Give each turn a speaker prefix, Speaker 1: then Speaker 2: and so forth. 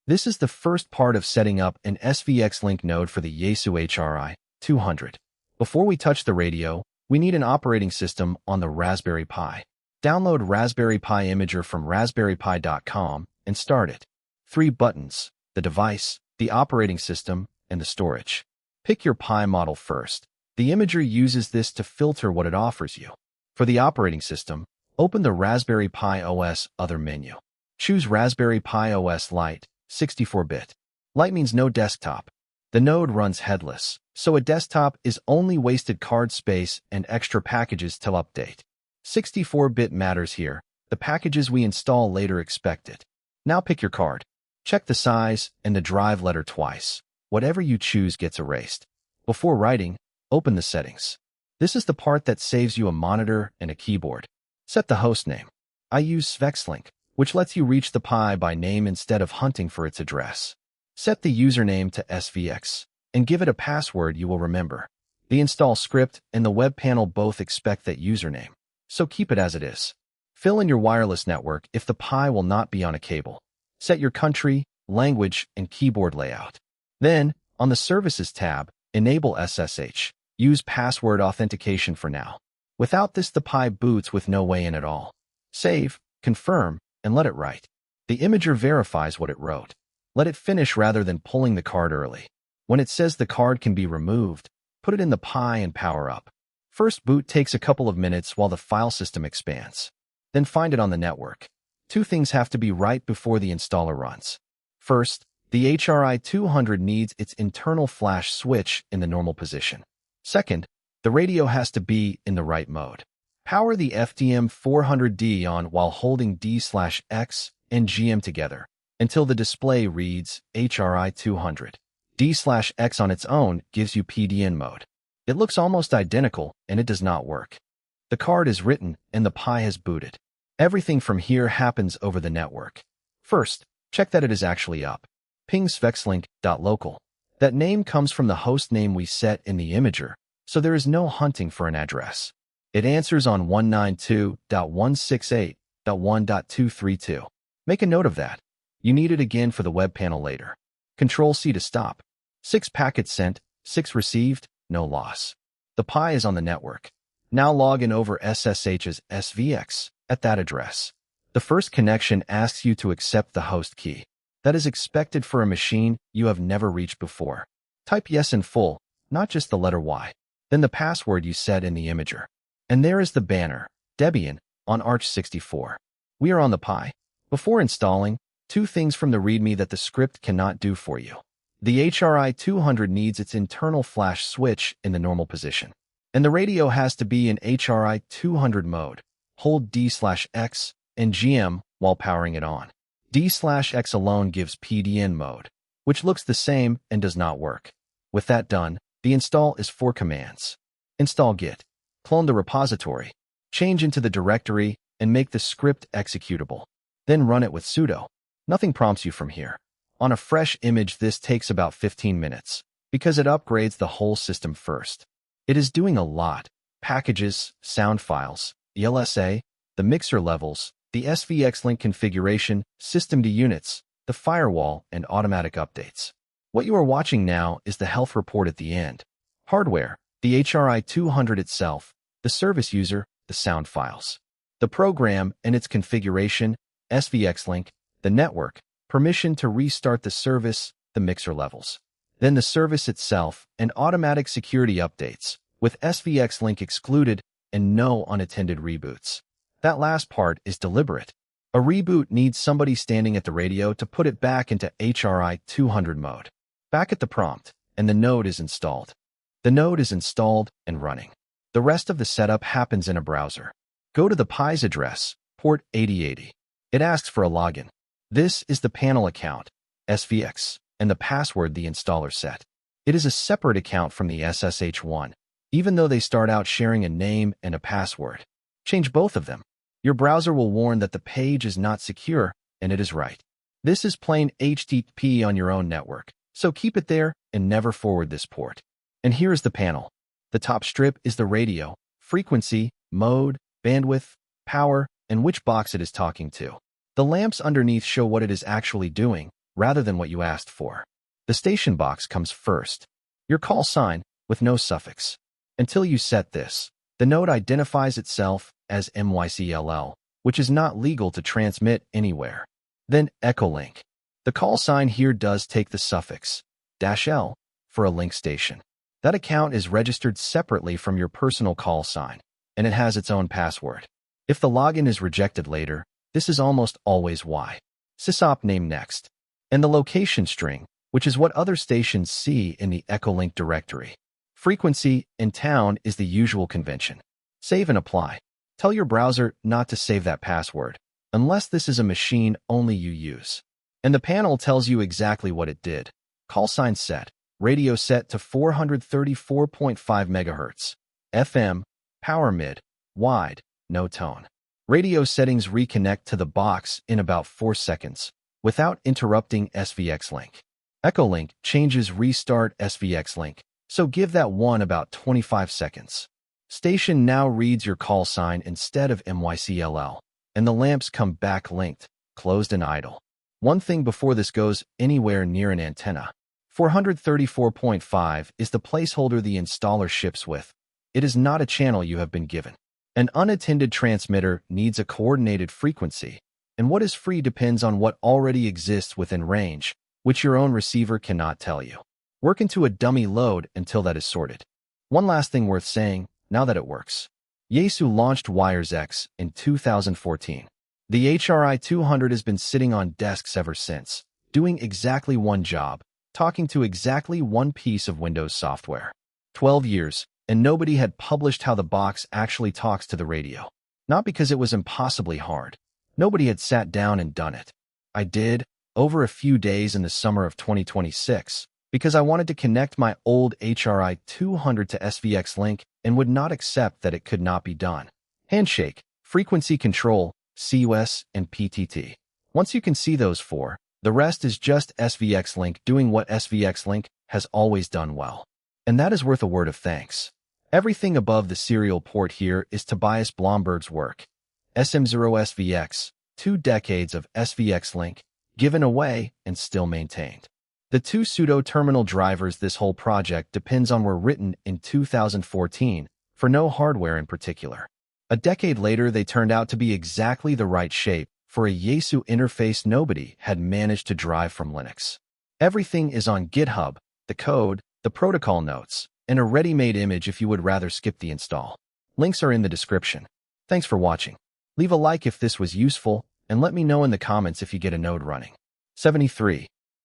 Speaker 1: This is the first part of setting up an SvxLink node for the Yaesu HRI-200. Before we touch the radio, we need an operating system on the Raspberry Pi. Download Raspberry Pi Imager from raspberrypi.com and start it. 3 buttons: the device, the operating system, and the storage. Pick your Pi model first. The Imager uses this to filter what it offers you. For the operating system, open the Raspberry Pi OS Other menu. Choose Raspberry Pi OS Lite, 64-bit. Lite means no desktop. The node runs headless, so a desktop is only wasted card space and extra packages till update. 64-bit matters here. The packages we install later expect it. Now pick your card. Check the size and the drive letter twice. Whatever you choose gets erased. Before writing, open the settings. This is the part that saves you a monitor and a keyboard. Set the host name. I use SvxLink, which lets you reach the Pi by name instead of hunting for its address. Set the username to SVX, and give it a password you will remember. The install script and the web panel both expect that username, so keep it as it is. Fill in your wireless network if the Pi will not be on a cable. Set your country, language, and keyboard layout. Then, on the Services tab, enable SSH. Use password authentication for now. Without this, the Pi boots with no way in at all. Save, confirm, and let it write. The Imager verifies what it wrote. Let it finish rather than pulling the card early. When it says the card can be removed, put it in the Pi and power up. First boot takes a couple of minutes while the file system expands. Then find it on the network. 2 things have to be right before the installer runs. First, the HRI-200 needs its internal flash switch in the normal position. Second, the radio has to be in the right mode. Power the FTM-400D on while holding D/X and GM together until the display reads HRI-200. D/X on its own gives you PDN mode. It looks almost identical, and it does not work. The card is written, and the Pi has booted. Everything from here happens over the network. First, check that it is actually up. Ping svxlink.local. That name comes from the host name we set in the Imager, so there is no hunting for an address. It answers on 192.168.1.232. Make a note of that. You need it again for the web panel later. Control-C to stop. 6 packets sent, 6 received, no loss. The Pi is on the network. Now log in over SSH as SVX at that address. The first connection asks you to accept the host key. That is expected for a machine you have never reached before. Type yes in full, not just the letter Y. Then the password you set in the Imager. And there is the banner, Debian, on Arch64. We are on the Pi. Before installing, 2 things from the README that the script cannot do for you. The HRI-200 needs its internal flash switch in the normal position. And the radio has to be in HRI-200 mode. Hold D/X and GM while powering it on. D/X alone gives PDN mode, which looks the same and does not work. With that done, the install is 4 commands. Install git. Clone the repository. Change into the directory and make the script executable. Then run it with sudo. Nothing prompts you from here. On a fresh image, this takes about 15 minutes because it upgrades the whole system first. It is doing a lot. Packages, sound files, ELSA, the mixer levels, the SvxLink configuration, system to units, the firewall, and automatic updates. What you are watching now is the health report at the end. Hardware, the HRI-200 itself, the service user, the sound files. The program and its configuration, SvxLink, the network, permission to restart the service, the mixer levels. Then the service itself and automatic security updates, with SvxLink excluded and no unattended reboots. That last part is deliberate. A reboot needs somebody standing at the radio to put it back into HRI-200 mode. Back at the prompt, and the node is installed. The node is installed and running. The rest of the setup happens in a browser. Go to the Pi's address, port 8080. It asks for a login. This is the panel account, SVX, and the password the installer set. It is a separate account from the SSH one, even though they start out sharing a name and a password. Change both of them. Your browser will warn that the page is not secure, and it is right. This is plain HTTP on your own network, so keep it there and never forward this port. And here is the panel. The top strip is the radio, frequency, mode, bandwidth, power, and which box it is talking to. The lamps underneath show what it is actually doing, rather than what you asked for. The station box comes first. Your call sign with no suffix. Until you set this, the node identifies itself as MyCLL, which is not legal to transmit anywhere. Then HRI-200. The call sign here does take the suffix -L for a link station. That account is registered separately from your personal call sign, and it has its own password. If the login is rejected later, this is almost always why. SysOp name next. And the location string, which is what other stations see in the HRI-200 directory. Frequency in town is the usual convention. Save and apply. Tell your browser not to save that password, unless this is a machine only you use. And the panel tells you exactly what it did. Call sign set. Radio set to 434.5 MHz. FM, power mid, wide, no tone. Radio settings reconnect to the box in about 4 seconds, without interrupting SvxLink. HRI-200 changes restart SvxLink, so give that one about 25 seconds. Station now reads your call sign instead of MyCLL, and the lamps come back linked, closed and idle. One thing before this goes anywhere near an antenna. 434.5 is the placeholder the installer ships with. It is not a channel you have been given. An unattended transmitter needs a coordinated frequency, and what is free depends on what already exists within range, which your own receiver cannot tell you. Work into a dummy load until that is sorted. One last thing worth saying, now that it works. Yaesu launched WiresX in 2014. The HRI-200 has been sitting on desks ever since, doing exactly one job, talking to exactly one piece of Windows software. 12 years, and nobody had published how the box actually talks to the radio. Not because it was impossibly hard. Nobody had sat down and done it. I did, over a few days in the summer of 2026, because I wanted to connect my old HRI-200 to SvxLink and would not accept that it could not be done. Handshake, frequency control, CUS, and PTT. Once you can see those four, the rest is just SvxLink doing what SvxLink has always done well. And that is worth a word of thanks. Everything above the serial port here is Tobias Blomberg's work. SM0SVX, 2 decades of SvxLink, given away and still maintained. The 2 pseudo-terminal drivers this whole project depends on were written in 2014, for no hardware in particular. A decade later, they turned out to be exactly the right shape for a Yaesu interface nobody had managed to drive from Linux. Everything is on GitHub, the code, the protocol notes, and a ready-made image if you would rather skip the install. Links are in the description. Thanks for watching. Leave a like if this was useful, and let me know in the comments if you get a node running. 73.